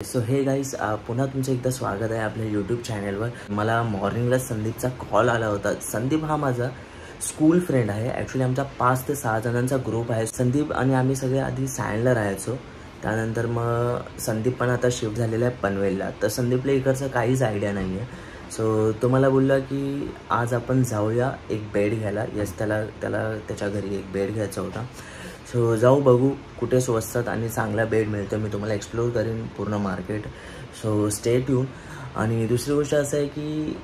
So हे guys पुन्हा तुमचं एकदा स्वागत आहे आपल्या यूट्यूब चॅनलवर। मला मॉर्निंगला संदीपचा कॉल आला होता। संदीप हा माझा स्कूल फ्रेंड आहे। ॲक्च्युली आमचा 5 ते 6 जणांचा ग्रुप आहे। संदीप आणि आम्ही सगळे आधी सँडला राहायचो, त्यानंतर मग संदीप पण आता शिफ्ट झालेला आहे पनवेलला। तर संदीपला इकडचं काहीच आयडिया नाही आहे। सो तो मला बोलला की आज आपण जाऊया एक बेड घ्यायला। यस, त्याला त्याच्या घरी एक बेड घ्यायचा होता। सो जाऊ बघू कुठे स्वस्तात आणि चांगला बेड मिळतो। मी तुम्हाला एक्सप्लोर करेन पूर्ण मार्केट। So stay tune. आणि दुसरी गोष्ट असं आहे की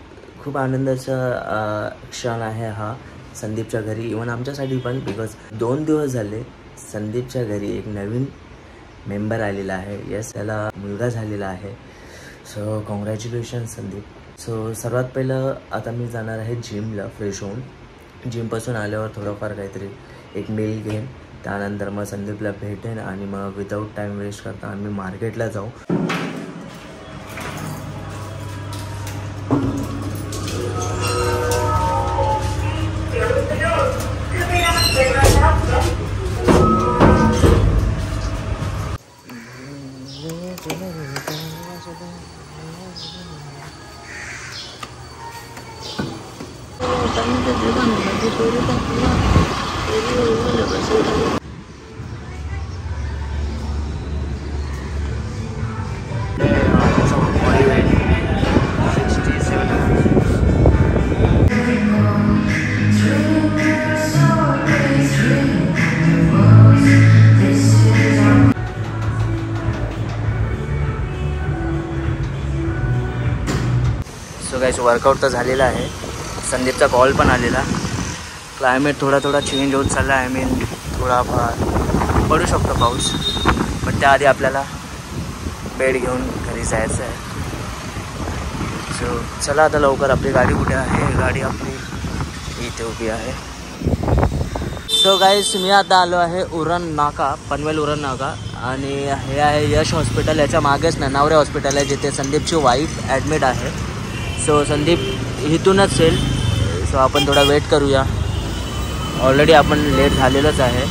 खूप आनंदाचा क्षण आहे हा संदीपच्या घरी, इवन आमच्यासाठी पण, बिकॉज 2 दिवस झाले संदीपच्या घरी एक नवीन मेंबर आलेला आहे। यस, त्याला मुलगा झालेला आहे। So congratulation Sandeep. सो सर्वात पहिलं आता मी जाणार आहे जिमला फ्रेश होऊन। जिमपासून आल्यावर थोडंफार काहीतरी एक मील घेईन, त्यानंतर मग संदीपला भेटेन आणि मग विदाऊट टाईम वेस्ट करता आम्ही मार्केटला जाऊ। सो गाइस, वर्कआउट तर झालेला आहे। संदीपचा कॉल पण आलेला। क्लायमेट थोडा चेंज होत चालला आहे। आय मीन थोडाफार पडू शकतो पाऊस, पण त्याआधी आपल्याला बेड घेऊन घरी जायचं आहे। सो चला आता लवकर। आपली गाडी कुठे आहे? गाडी आपली इथे उभी आहे। सो गाईस, मी आता आलो आहे उरण नाका, पनवेल उरण नाका, आणि हे आहे यश हॉस्पिटल। याच्या मागेच ननावरे हॉस्पिटल आहे, जिथे संदीपची वाईफ ॲडमिट आहे। सो संदीप इथूनच येईल। सो आपण थोडा वेट करूया। ऑलरेडी आपण लेट झालेलंच आहे।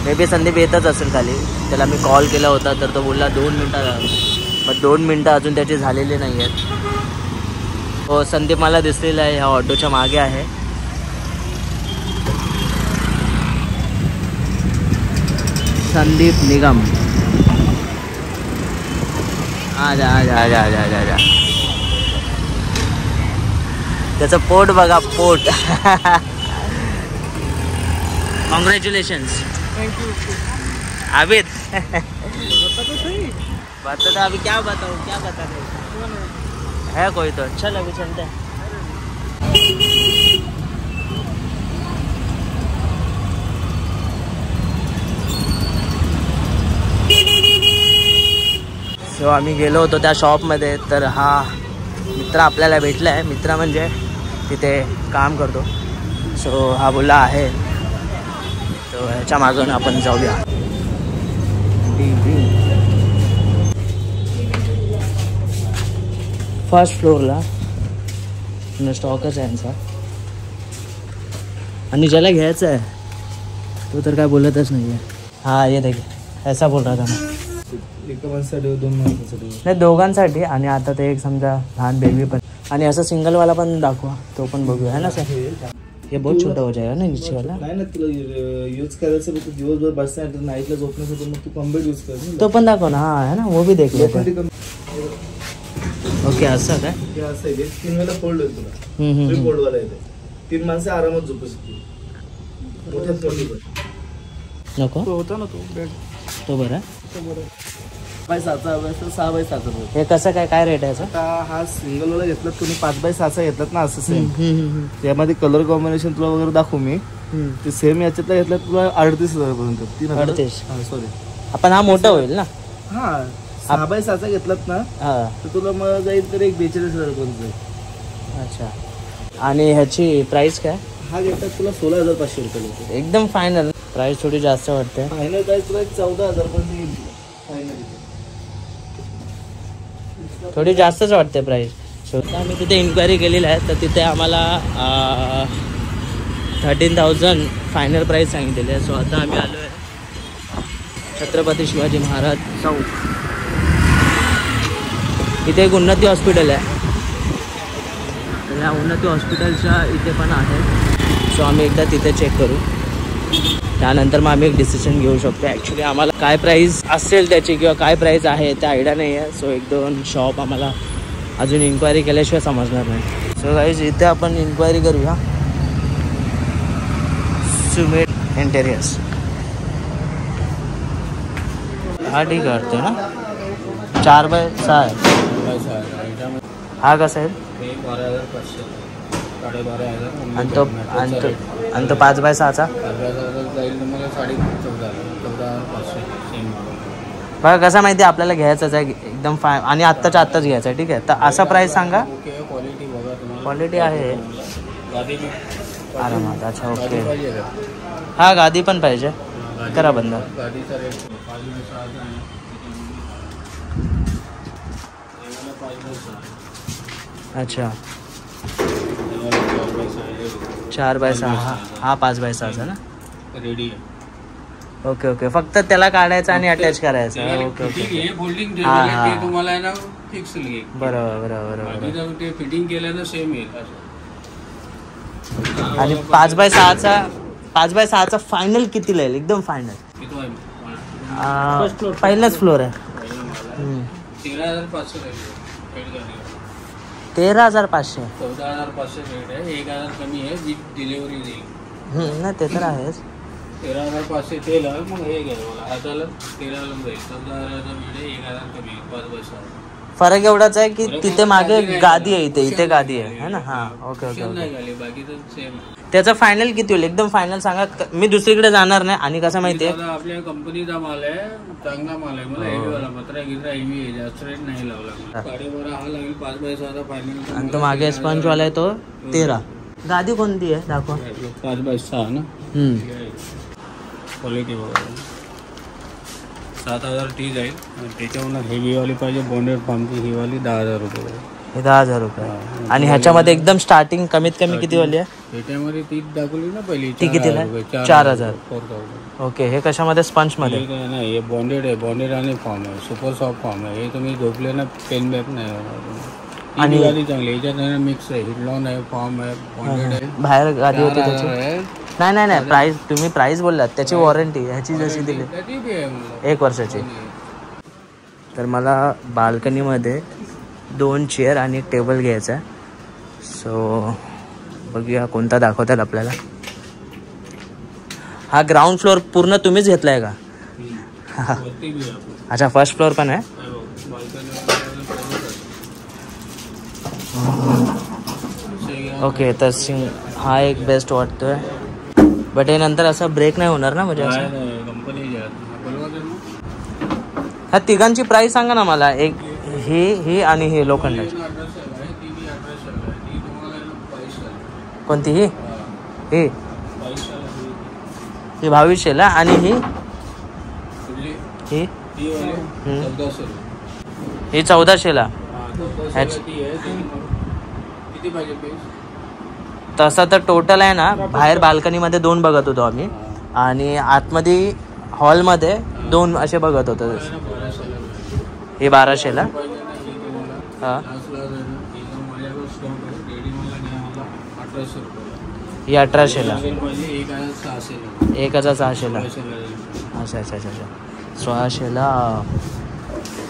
मे बी संदीप येतच असेल खाली। त्याला मी कॉल केला होता तर तो बोलला 2 मिनटात, पण 2 मिनटं अजून त्याची झालेली नाही आहेत। हो, संदीप मला दिसलेला आहे, ह्या ऑटोच्या मागे आहे। संदीप निगम, आजा आजा आजा आजा आजा आजा। त्याचं पोट बघा, पोट। कॉन्ग्रेचुलेशंस। Thank you. आबिद बता तो सही। बता तो, अभी क्या बताऊँ, क्या बता दो है कोई तो। चल अभी चलते हैं। सो आम्ही गेलो होतो त्या शॉपमध्ये, तर हा मित्र आपल्याला भेटला आहे। मित्र म्हणजे तिथे काम करतो। सो हा बोलला आहे, तो ह्याच्या मागून आपण जाऊया। फर्स्ट फ्लोअरला स्टॉकच आहे यांचा, आणि ज्याला घ्यायचं आहे तो तर काय बोलतच नाही आहे। हा ये देखील ऐसा बोल रहा था ना, नाही दोघांसाठी, आणि आता ते एक समजा लहान बेबी पण, आणि असं सिंगलवाला पण दाखवा, तो पण बघूया, है ना सर? ये बहुत छोटा हो जाएगा ना नीचे वाला। नाही ना, तुला यूज करायचं तर दिवसभर बसण्यासाठी, नाईटला झोपण्यासाठी मग तू कॉम्बेट यूज कर। तो पण दाखव ना। हा है ना, वो भी देख लेते हैं। ओके, असं काय? हे असं आहे, 3 वेळा फोल्ड होईल तुला। 3 फोल्ड वाला येते, 3 माणसं आरामात झोपू शकतील। मोठ्यात मोठी पण नको तो होता ना तो बेड, तो बरं आहे। तो बरं 5x6 चा 6x6 चा। हे कसं काय रेट आहे याचा? आता हा सिंगल वाला घेतलात तुम्ही, 5x6 घेतलात ना, असं सेम। त्यामध्ये कलर कॉम्बिनेशन तुला वगैरे दाखवू मी। ते सेम याच्यातला घेतला तुला 38,000 पर्यंत। 38? सॉरी, आपण हा मोठा होईल ना? हा 6x6 चा घेतलात ना, हा, तर तुला मग जाईल तर एक 42,000 पर्यंत जाईल। अच्छा, आणि ह्याची प्राइस काय? हा घेतलात तुला 16,500 रुपये। एकदम फायनल प्राइस, थोडी जास्त वाटते। फायनल प्राइस तुला 14,000 पर्यंत येईल फायनल, थोडी जास्तच वाटते प्राइस। सो आम्ही तिथे इन्क्वायरी केलेली आहे, तर तिथे आम्हाला 13,000 फायनल प्राइस सांगितलेली आहे। सो आता आम्ही आलो आहे छत्रपती शिवाजी महाराज चौक। इथे एक उन्नती हॉस्पिटल आहे, तर ह्या उन्नती हॉस्पिटलच्या इथे पण आहे. सो आम्ही एकदा तिथे चेक करू, त्यानंतर मग आम्ही एक डिसिजन घेऊ शकतो. ॲक्च्युली आम्हाला काय प्राईस असेल त्याची किंवा काय प्राईस आहे त्या आयडिया नाही आहे. सो 1-2 शॉप आम्हाला अजून इन्क्वायरी केल्याशिवाय समजणार नाही. सो गाईज इथे आपण इन्क्वायरी करूया. सुमेट इंटेरियर्स हा ठीक वाटतो ना, 4x6 आहे. हा कसा आहे? 12,500 12,500. आणि तो 5x6चा जाईल तुम्हाला 14,500 सेम. बघा कसा माहिती आहे आपल्याला घ्यायचंच आहे एकदम आणि आत्ताच्या आत्ताच घ्यायचं आहे. ठीक आहे, तर असा प्राईस सांगा. क्वालिटी बघा तुम्हाला, क्वालिटी आहे गादी आरामात. अच्छा ओके, हा गादी पण पाहिजे. करा बंद. गादीचा रेट 5x6 आहे. 5x6. अच्छा 4x6. हा 5x6चा ना, रेडी आहे. ओके ओके, फक्त त्याला काढायचं आणि अटॅच करायचं. ओके ओके, हां तुम्हाला आहे ना फिक्स येईल. बरोबर बरोबर बरोबर. ते फिटिंग केल्यानं सेम येईल. आणि 5x6चा फायनल कितीला येईल? एकदम फायनल पहिलाच फ्लोर आहे. 13,500 13,500. 14,500 रेट आहे. 1,000 कमी आहे, विथ डिलिव्हरी देईल. नाही ते तर आहेच. 13,500 तेल आहे. मग हे घ्या मला आता 13,000 जाईल. 14,000 मिळेल, 1,000 कमी आहे. 5x6. फरक एवढाच आहे की तिथे मागे गादी आहे, इथे गादी आहे ना. हा ओके ओके ओके. बाकी तर सेम. त्याचा फायनल किती होईल? एकदम फायनल सांगा. मी दुसरीकडे जाणार नाही. आणि कसं माहितीये, आपल्या कंपनीचा माल आहे, चांगला माल आहे. मला हेवीवाला पत्रा गित्रा हेवी आहे, जास्त रेट नाही लावला. 12,500 हा लागेल. 5x6 final. आणि तो मागे स्पंजवाला आहे तो 13. गादी कोणती आहे दाखवा. 5x6 ना. क्वालिटी बघा. 7,000 टी जाईल. त्याच्यावर हेवीवाली पाहिजे बॉन्डेड फॉर्मची, ही वाली 10,000 रुपये. हे 10,000 रुपये. आणि ह्याच्यामध्ये एकदम स्टार्टिंग कमीत कमी किती वाली आहे? त्याच्यामध्ये ती दाखवली ना पहिली, ती कितीला? 4,000. 4,000. ओके, हे कशामध्ये? स्पंज मध्ये नाही, हे बॉन्डेड आहे. बॉन्डेड आणि फॉर्म आहे, सुपर सॉफ्ट फॉर्म आहे. हे तुम्ही झोपले ना पेन बॅक नाही होणार. आणि गादी चांगली, याच्यात मिक्स आहे, हिटलॉन आहे, फॉर्म आहे, बॉन्डेड आहे. बाहेर गादी होती त्याची? नाही प्राइस तुम्ही प्राइस बोललात, त्याची वॉरंटी ह्याची जशी दिली 1 वर्षाची. तर मला बाल्कनीमध्ये 2 चेअर आणि एक टेबल घ्यायचा आहे. सो बघूया कोणता दाखवतात आपल्याला. हा ग्राउंड फ्लोअर पूर्ण तुम्हीच घेतलाय का? अच्छा, फर्स्ट फ्लोअर पण आहे. ओके, तर हा एक बेस्ट वाटतोय. बट हे नंतर असं ब्रेक नाही होणार ना म्हणजे असं? ह्या तिघांची प्राइस सांगा ना मला. एक ही आणि हे लोखंडाची. कोणती? ही 2200ला. आणि ही 1400ला. तसं तर टोटल आहे ना, बाहेर बाल्कनीमध्ये 2 बघत होतो आम्ही आणि आतमध्ये हॉलमध्ये 2 असे बघत होतो. हे 1200ला. हां, ही 1800ला. 1,600ला. अच्छा 1600ला.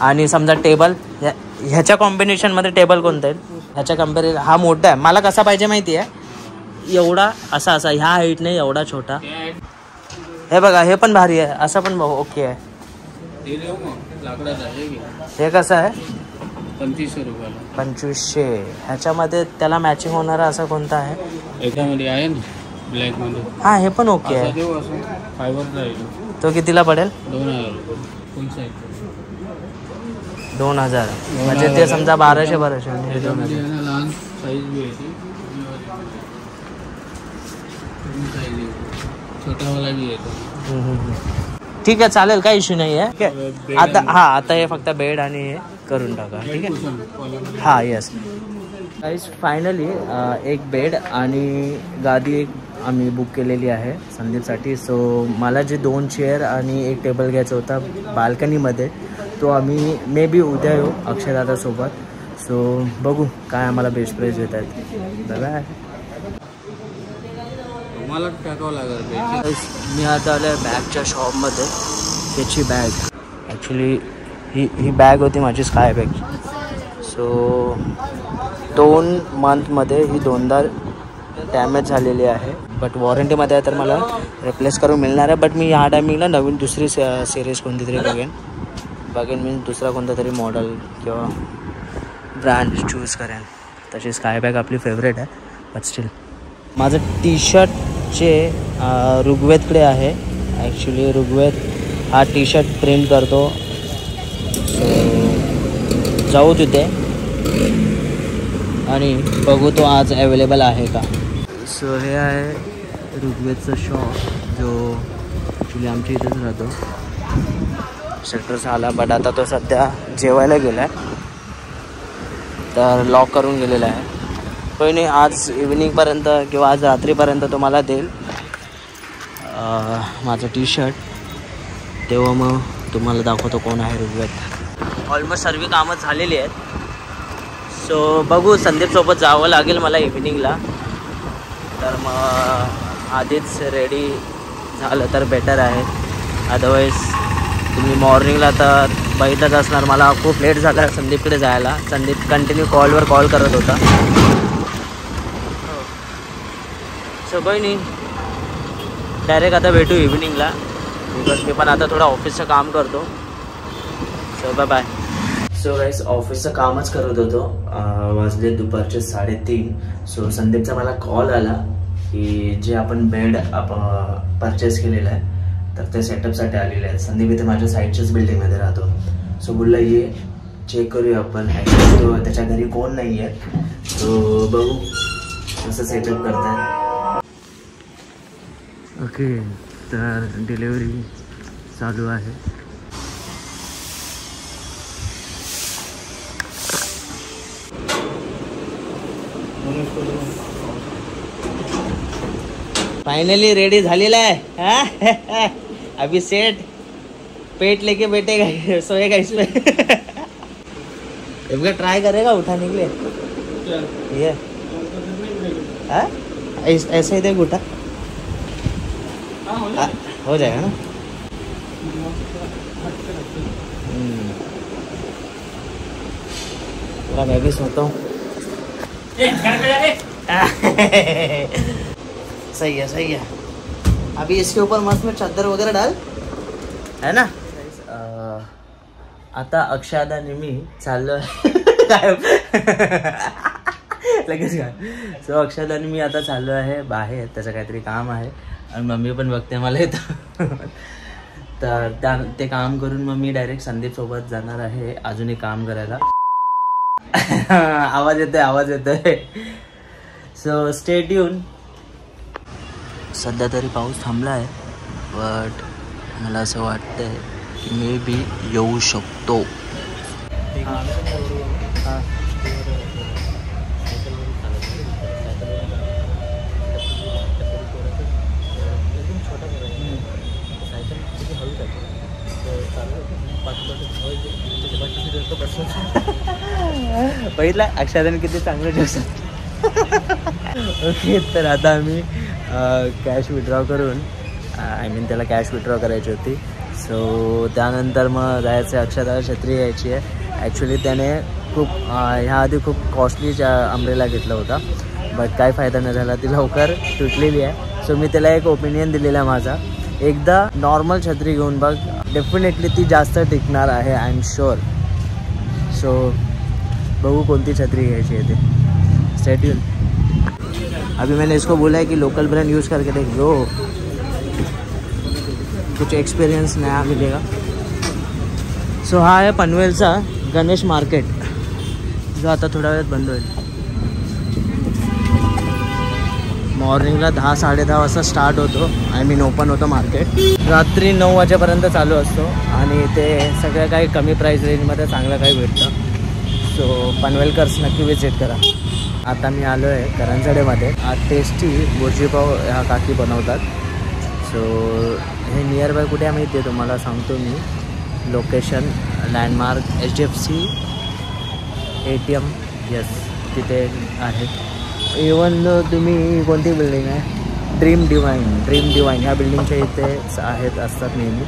आणि समजा टेबल ह्याच्या कॉम्बिनेशनमध्ये टेबल कोणतं आहे? ह्याच्या कम्पेअर हा मोठा आहे. मला कसा पाहिजे माहिती आहे? एवढा असा ह्या हाईट नाही, एवढा छोटा. हे बघा, हे पण भारी आहे. असं पण ओके आहे. हे कसं आहे? 2500 रुपयाला. 2500. ह्याच्यामध्ये त्याला मॅचिंग होणारा असं कोणता आहे? याच्यामध्ये आहे ना ब्लॅक मध्ये. हा, हे पण ओके आहे. फायबर जाईल. तो कितीला पडेल? 2,000 फुल साईज. 2,000 म्हणजे ते समजा 1200. लहान साईज बी आहे, छोटावाला बी येतो. ठीक आहे, चालेल, काही इश्यू नाही आहे. आता हे फक्त बेड आणि हे करून टाका. ठीक आहे. हां, येस गाईज, फायनली एक बेड आणि गादी एक आम्ही बुक केलेली आहे संदीपसाठी. सो मला जे 2 चेअर आणि एक टेबल घ्यायचं होता बाल्कनीमध्ये, तो आम्ही मे बी उद्या येऊ अक्षयदादासोबत. सो बघू काय आम्हाला बेस्ट प्राईस देत आहेत. बाय. तुम्हाला टाकावं लागेल. मी आता आलो आहे बॅगच्या शॉपमध्ये. त्याची बॅग ॲक्च्युली ही बॅग होती माझी स्काय बॅग. सो 2 मंथमध्ये ही 2दा डॅमेज झालेली आहे. बट वॉरंटीमध्ये आहे तर मला रिप्लेस करून मिळणार आहे. बट मी या टायमिंगला नवीन दुसरी सिरीज कोणती तरी बघेन मी दुसरा कोणता तरी मॉडेल किंवा ब्रँड चूज करेन. तशी स्काय बॅग आपली फेवरेट आहे. बट स्टील माझं टी शर्टचे ऋग्वेदकडे आहे. ॲक्च्युली ऋग्वेद हा टी शर्ट प्रिंट करतो. सो जाऊ तिथे आणि बघू तो आज अवेलेबल आहे का. सो हे आहे ऋग्वेदचं शॉप जो ॲक्च्युली आमच्या इथेच राहतो. शटर आला बट आता तो सध्या जेवायला गेला आहे तर लॉक करून गेलेला आहे. पण नाही आज इव्हिनिंगपर्यंत किंवा आज रात्रीपर्यंत तो मला देईल माझं टी शर्ट. तेव्हा मग तुम्हाला दाखवतो कोण आहे ऋग्वेद. ऑलमोस्ट सर्व कामं झालेली आहेत. सो बघू संदीपसोबत जावं लागेल मला इव्हिनिंगला. तर मग आधीच रेडी झालं तर बेटर आहे. अदरवाईज तुम्ही मॉर्निंगला तर बघितलंच असणार मला खूप लेट झाला संदीपकडे जायला. संदीप कंटिन्यू कॉलवर कॉल करत होता. सो काही नाही डायरेक्ट आता भेटू इव्हिनिंगला. बिकॉज मी पण आता थोडं ऑफिसचं काम करतो. So bye bye. So guys ऑफिसचं कामच करत होतो. वाजले दुपारचे 3:30. सो संदीपचा मला कॉल आला की जे आपण बेड परचेस केलेलं आहे तर ते सेटअपसाठी आलेले आहेत. संदीप इथे माझ्या साईडच्याच बिल्डिंगमध्ये राहतो. सो बोलला ये चेक करूया आपण. तो त्याच्या घरी कोण नाही आहे. सो बघू कसं सेटअप करतात. ओके तर डिलेवरी चालू आहे. फाइनली रेडी झालेला है. अभी सेट पेट लेके बैठेगा सोएगा इसमें. एक ट्राई करेगा उठाने के लिए. ये ऐसे ही देख उठा. हो जाएगा ना. मैं भी सोता हूँ. सही है. अभी इसके ऊपर मस्त में चादर वगैरह डाल है ना. आता अक्षयदा आणि मी चाललो लगेच काय. सो अक्षयदा आणि मी आता चाललो आहे बाहेर. त्याचं काहीतरी काम आहे आणि मम्मी पण बघते मला इथं. तर ते काम करून मग मी डायरेक्ट संदीप सोबत जाणार आहे अजून एक काम करायला. आवाज येतोय. So stay tune. सध्या तरी पाऊस थांबला आहे बट मला असं वाटतंय की मे बी येऊ शकतो. बघितलं अक्षराने किती चांगलं दिसत. ओके तर आता आम्ही कॅश विड्रॉ करून त्याला कॅश विड्रॉ करायची होती. सो त्यानंतर मग जायचं. अक्षराला छत्री घ्यायची आहे. ॲक्च्युली त्याने खूप ह्या आधी खूप कॉस्टली अम्ब्रेला घेतला होता बट काय फायदा नाही झाला. ती लवकर तुटलेली आहे. सो मी त्याला एक ओपिनियन दिलेला माझा. एकदा नॉर्मल छत्री घेऊन बघ. डेफिनेटली ती जास्त टिकणार आहे. I am sure. सो बघू कोणती छत्री घ्यायची आहे ते. Stay tune. अभी मैंने इसको बोला है कि लोकल ब्रांड यूज़ करके देख लो कुछ एक्सपीरियंस नया मिलेगा. सो हा आहे पनवेलचा गणेश मार्केट जो आता थोड्या वेळात बंद होईल. मॉर्निंगला 10-10:30 वाजता स्टार्ट होतो. ओपन होतं मार्केट. रात्री 9 वाजेपर्यंत चालू असतो आणि ते सगळं काही कमी प्राईस रेंजमध्ये चांगलं काही भेटतं. सो पनवेलकर्स नक्की विजिट करा. आता मी आलो आहे करंजडेमध्ये. टेस्टी भुर्जीपाव ह्या काकी बनवतात. सो हे नियर बाय कुठे आहे माहिती आहे तुम्हाला सांगतो मी location. Landmark HDFC ATM yes तिथे आहे. इवन तुम्ही कोणती बिल्डिंग आहे, ड्रीम डिवाइन ह्या बिल्डिंगच्या इथे असतात नेहमी.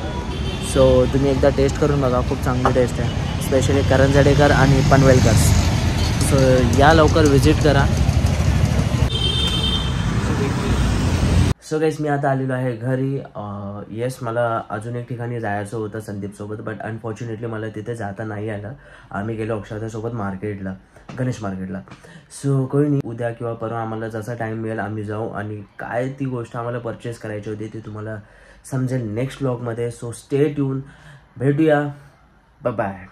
सो तुम्ही एकदा टेस्ट करून बघा, खूप चांगली टेस्ट आहे, स्पेशली करण जडेकर आणि पनवेलकर्स. सो या लवकर विजिट करा. सो गाईस मी आता आलेलो आहे घरी. येस मला अजून एक ठिकाणी जायचं होतं संदीपसोबत, बट अनफॉर्च्युनेटली मला तिथे जाता नाही आलं. आम्ही गेलो अक्षतासोबत मार्केटला, गणेश मार्केटला. सो कोणी नाही, उद्या किंवा परवा आम्हाला जसा टाईम मिळेल आम्ही जाऊ आणि काय ती गोष्ट आम्हाला परचेस करायची होती ती तुम्हाला समजेल नेक्स्ट व्लॉगमध्ये. सो स्टे ट्यून, भेटूया, बाय बाय.